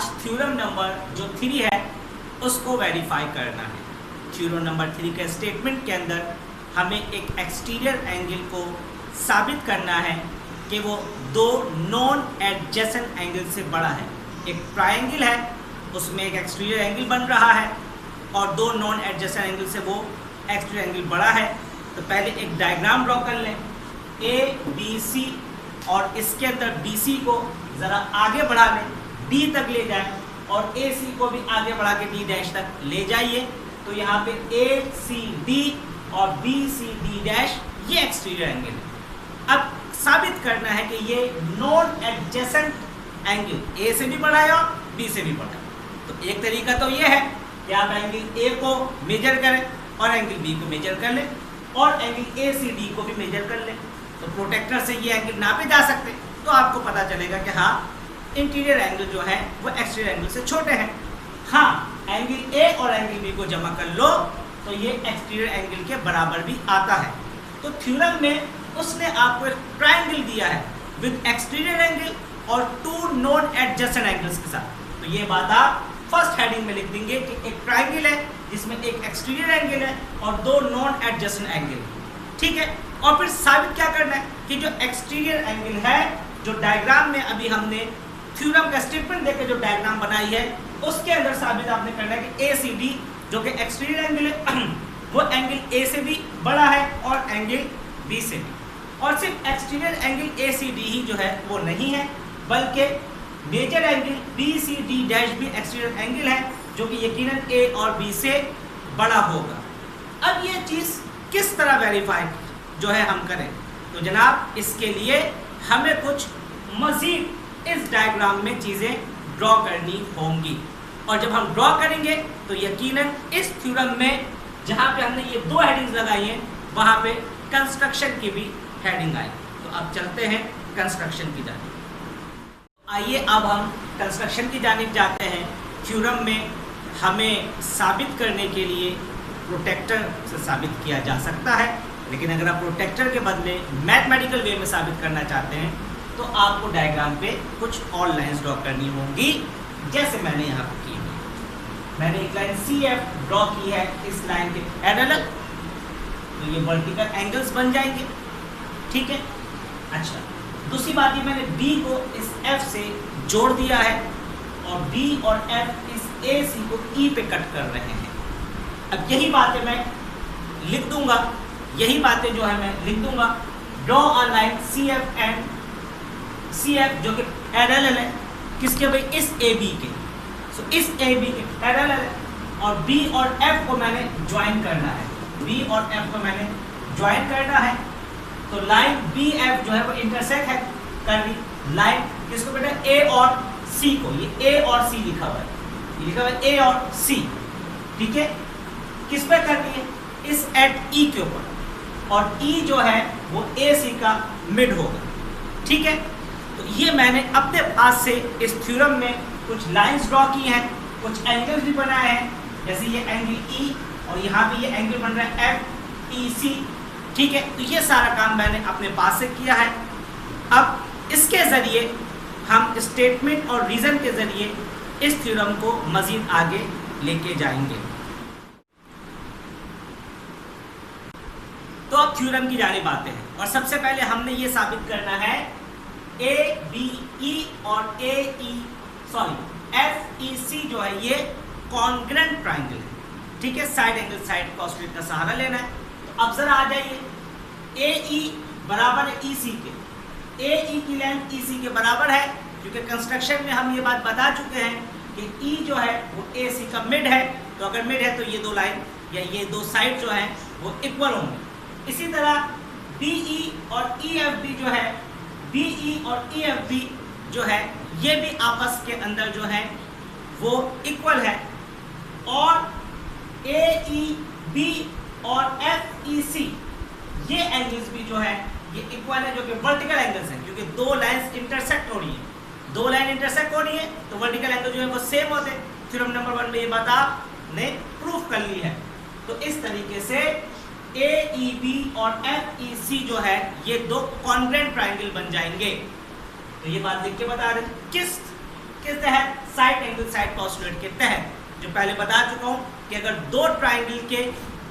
आज theorem number जो 3 है उसको वेरीफाई करना है। थ्योरम नंबर 3 के स्टेटमेंट के अंदर हमें एक एक्सटीरियर एंगल को साबित करना है कि वो दो नॉन एडजेसेंट एंगल से बड़ा है। एक ट्रायंगल है, उसमें एक एक्सटीरियर एंगल बन रहा है और दो नॉन एडजेसेंट एंगल से वो एक्सटीरियर एंगल बड़ा है। तो पहले एक डायग्राम ड्रॉ कर लें, ए बी सी, और इसके अंदर बी सी को ज़रा आगे बढ़ा लें, डी तक ले जाएं, और ए सी को भी आगे बढ़ा के डी डैश तक ले जाइए। तो यहाँ पे ए सी डी और बी सी डी डैश ये एक्सटीरियर एंगल है। अब साबित करना है कि ये नॉन एडजेसेंट एंगल ए से भी बड़ा है और बी से भी बड़ा है। तो एक तरीका तो ये है कि आप एंगल ए को मेजर करें और एंगल बी को मेजर कर लें और एंगल ए सी डी को भी मेजर कर लें। तो प्रोटेक्टर से ये एंगल नापे जा सकते हैं, तो आपको पता चलेगा कि हाँ इंटीरियर एंगल जो है वो एक्सटीरियर एंगल से छोटे हैं। हाँ, एंगल ए और एंगल बी को जमा कर लो तो ये एक्सटीरियर एंगल के बराबर भी आता है। तो थ्योरम में उसने आपको एक ट्रायंगल दिया है विद एक्सटीरियर एंगल और टू नॉन एडजेसेंट एंगल्स के साथ। तो ये बात आप फर्स्ट हेडिंग में लिख देंगे कि एक ट्रायंगल है जिसमें एक एक्सटीरियर एंगल है और दो नॉन एडजेसेंट एंगल है। ठीक है, और फिर साबित क्या करना है कि जो एक्सटीरियर एंगल है, जो डायग्राम में अभी हमने थ्योरम का स्टेटमेंट देकर जो डायग्राम बनाई है उसके अंदर साबित आपने करना है कि ए सी डी जो कि एक्सटीरियर एंगल है वो एंगल ए से भी बड़ा है और एंगल बी से भी। और सिर्फ exterior angle A C D ही जो है वो नहीं है, बल्कि major angle B C D dash भी एक्सटीरियर एंगल है जो कि यकीनन ए और बी से बड़ा होगा। अब ये चीज़ किस तरह वेरीफाई जो है हम करें, तो जनाब इसके लिए हमें कुछ मज़ीद इस डायग्राम में चीज़ें ड्रॉ करनी होंगी। और जब हम ड्रॉ करेंगे तो यकीनन इस थ्योरम में जहाँ पे हमने ये दो हेडिंग्स लगाई हैं वहाँ पे कंस्ट्रक्शन की भी हेडिंग आई। तो अब चलते हैं कंस्ट्रक्शन की जानिब। आइए अब हम कंस्ट्रक्शन की जानिब जाते हैं। थ्योरम में हमें साबित करने के लिए प्रोटेक्टर से साबित किया जा सकता है, लेकिन अगर आप प्रोटेक्टर के बदले मैथमेटिकल वे में साबित करना चाहते हैं तो आपको डायग्राम पे कुछ और लाइंस ड्रॉ करनी होंगी, जैसे मैंने यहाँ पर की है। मैंने एक लाइन सी एफ ड्रॉ की है इस लाइन के पैरेलल, तो ये वर्टिकल एंगल्स बन जाएंगे। ठीक है, अच्छा दूसरी बात ये मैंने बी को इस एफ से जोड़ दिया है और बी और एफ इस ए सी को ई पे कट कर रहे हैं। अब यही बातें मैं लिख दूंगा, यही बातें जो है मैं लिख दूंगा। Draw a line C F and C F जो कि पैरेलल है किसके भाई, इस ए बी के। सो इस ए बी के पैरेलल है और बी और एफ को मैंने ज्वाइन करना है, बी और एफ को मैंने ज्वाइन करना है। तो लाइन बी एफ जो है वो इंटरसेक्ट है कर दी लाइन किसको बेटा, ए और सी को। ये ए और सी लिखा हुआ है, ये लिखा हुआ है ए और सी। ठीक है, किस पे करनी है, इस एट ई के ऊपर, और ई जो है वो ए सी का मिड होगा। ठीक है, तो ये मैंने अपने पास से इस थ्योरम में कुछ लाइंस ड्रॉ की हैं, कुछ एंगल्स भी बनाए हैं, जैसे ये एंगल ई और यहाँ पे ये एंगल बन रहा है एफ ई सी। ठीक है, तो ये सारा काम मैंने अपने पास से किया है। अब इसके ज़रिए हम स्टेटमेंट और रीज़न के ज़रिए इस थ्योरम को मज़ीद आगे लेके जाएंगे। तो अब थ्योरम की जानिब आते हैं और सबसे पहले हमने ये साबित करना है ए बी ई और ए ई सॉरी एफ ई सी जो है ये कॉन्ग्रुएंट ट्रायंगल है। ठीक है, साइड एंगल साइड कॉस्ट्रेट का सहारा लेना है। तो अब जरा आ जाइए, ए ई बराबर है ई सी के, ए ई की लेंथ ई सी के बराबर है, क्योंकि कंस्ट्रक्शन में हम ये बात बता चुके हैं कि ई जो है वो ए सी का मिड है। तो अगर मिड है तो ये दो लाइन या ये दो साइड जो है वो इक्वल होंगे। इसी तरह बी ई और ई एफ बी जो है, बी ई और ई एफ बी जो है ये भी आपस के अंदर जो है वो इक्वल है। और ए ई बी और एफ ई सी ये एंगल्स भी जो है ये इक्वल है, जो कि वर्टिकल एंगल्स हैं, क्योंकि दो लाइंस इंटरसेक्ट हो रही है। दो लाइन इंटरसेक्ट हो रही है तो वर्टिकल एंगल जो है वो सेम होते हैं। थ्योरम नंबर 1 में ये बात आपने प्रूफ कर ली है। तो इस तरीके से ए ई बी और एफ ई सी जो है ये दो कॉन्ग्रुएंट ट्रायंगल बन जाएंगे। तो ये बात लिख के बता रहे किस किस तहत? साइड एंगल साइड पोस्टुलेट के तहत, जो पहले बता चुका हूं कि अगर दो ट्राइंगल के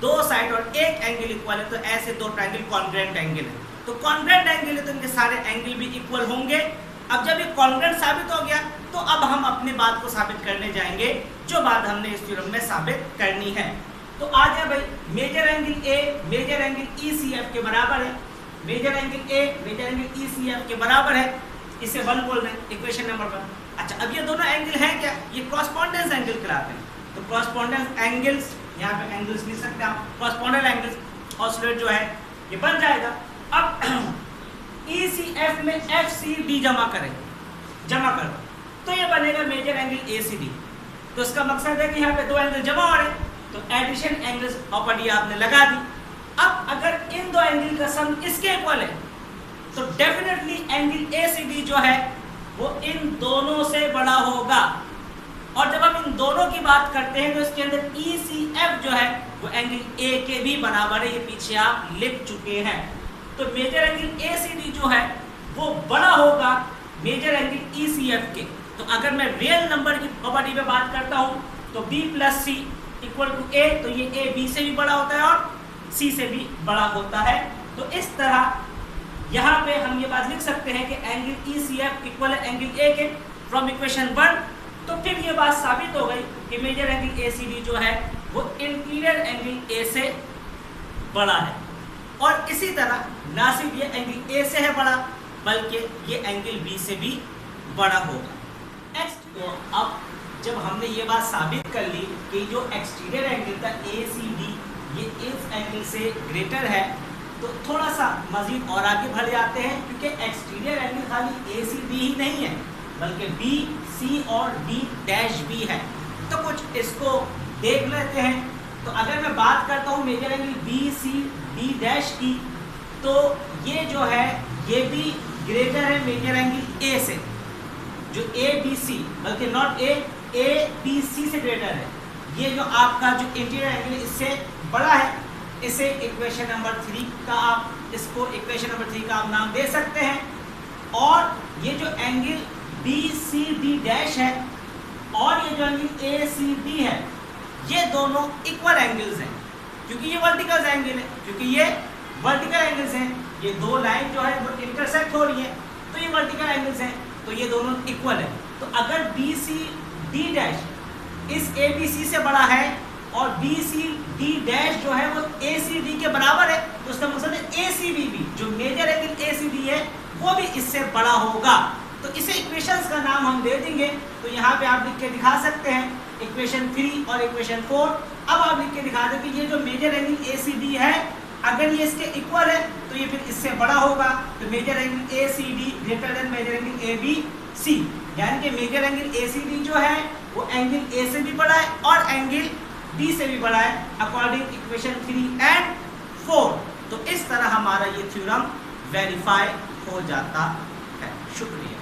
दो साइड और एक एंगल इक्वल है तो ऐसे दो ट्राइंगल कॉन्ग्रुएंट एंगल है। तो कॉन्ग्रुएंट एंगल है तो इनके सारे एंगल भी इक्वल होंगे। अब जब ये कॉन्ग्रुएंट साबित हो गया तो अब हम अपनी बात को साबित करने जाएंगे, जो बात हमने इस थ्योरम में साबित करनी है। तो आ गया भाई, major angle A major angle ECF के बराबर है। Major angle A major angle ECF के बराबर है, इसे 1 बोल रहे हैं, इक्वेशन नंबर 1। अच्छा, अब ये दोनों एंगल हैं क्या? ये कॉरस्पॉन्डेंस एंगल कहलाते हैं। तो कॉरस्पॉन्डेंस एंगल्स, यहाँ पे एंगल्स लिख सकते हैं आप, कॉरस्पॉन्डेंट एंगल्स ऑस्लेट जो है ये बन जाएगा। अब ECF में FCD जमा करो तो ये बनेगा मेजर एंगल ACD। तो इसका मकसद है कि यहाँ पे दो एंगल जमा हो रहे हैं, तो एडिशन एंगल्स प्रॉपर्टी आपने लगा दी। अब अगर इन दो एंगल का सम इसके इक्वल है तो डेफिनेटली एंगल ACD जो है वो इन दोनों से बड़ा होगा। और जब हम इन दोनों की बात करते हैं तो इसके अंदर ECF जो है वो एंगल A के भी बराबर है, ये पीछे आप लिख चुके हैं। तो मेजर एंगल ACD जो है वो बड़ा होगा मेजर एंगल ECF के। तो अगर मैं रियल नंबर की प्रॉपर्टी पे बात करता हूं तो B + C = A, तो ये A B से भी बड़ा होता है और C से भी बड़ा होता है। तो इस तरह यहाँ पे हम ये बात लिख सकते हैं कि एंगल ECF इक्वल है एंगल A के फ्रॉम इक्वेशन 1। तो फिर ये बात साबित हो गई कि मेजर एंगल ACD जो है वो इंटीरियर एंगल A से बड़ा है। और इसी तरह ना सिर्फ ये एंगल A से है बड़ा, बल्कि ये एंगल B से भी बड़ा होगा। तो अब जब हमने ये बात साबित कर ली कि जो एक्सटीरियर एंगल था ACD ये इस एंगल से ग्रेटर है, तो थोड़ा सा मजीद और आगे बढ़ जाते हैं, क्योंकि एक्सटीरियर एंगल खाली ACD ही नहीं है बल्कि B, C और D' भी है। तो कुछ इसको देख लेते हैं। तो अगर मैं बात करता हूँ मेजर एंगल BCD' की, तो ये जो है ये भी ग्रेटर है मेजर एंगल A से, जो ABC बल्कि नॉट ABC से ग्रेटर है। ये जो आपका जो इंटीरियर एंगल इससे बड़ा है, इसे इक्वेशन नंबर 3 का आप इसको इक्वेशन नंबर 3 का आप नाम दे सकते हैं। और ये जो एंगल BCD' है और ये जो एंगल ACD है, ये दोनों इक्वल एंगल्स हैं, क्योंकि ये वर्टिकल एंगल है, क्योंकि ये वर्टिकल एंगल्स हैं। ये दो लाइन जो है वो इंटरसेक्ट हो रही है, तो ये वर्टिकल एंगल्स हैं, तो ये दोनों इक्वल है। तो अगर BCD' इस ABC से बड़ा है और BCD' जो है वो ACD के बराबर है, तो उसका मतलब है ACB भी, जो मेजर एंगल ACD है वो भी इससे बड़ा होगा। तो इसे इक्वेशंस का नाम हम दे देंगे। तो यहाँ पे आप लिख के दिखा सकते हैं इक्वेशन 3 और इक्वेशन 4। अब आप लिख के दिखा दें कि ये जो मेजर एंगल ACD है, अगर ये इसके इक्वल है तो ये फिर इससे बड़ा होगा। तो major angle ACD greater than major angle ABC, यानी कि मेजर एंगल ACD जो है वो एंगल A से भी बड़ा है और एंगल B से भी बड़ा है, अकॉर्डिंग इक्वेशन 3 एंड 4। तो इस तरह हमारा ये थ्योरम वेरीफाई हो जाता है। शुक्रिया।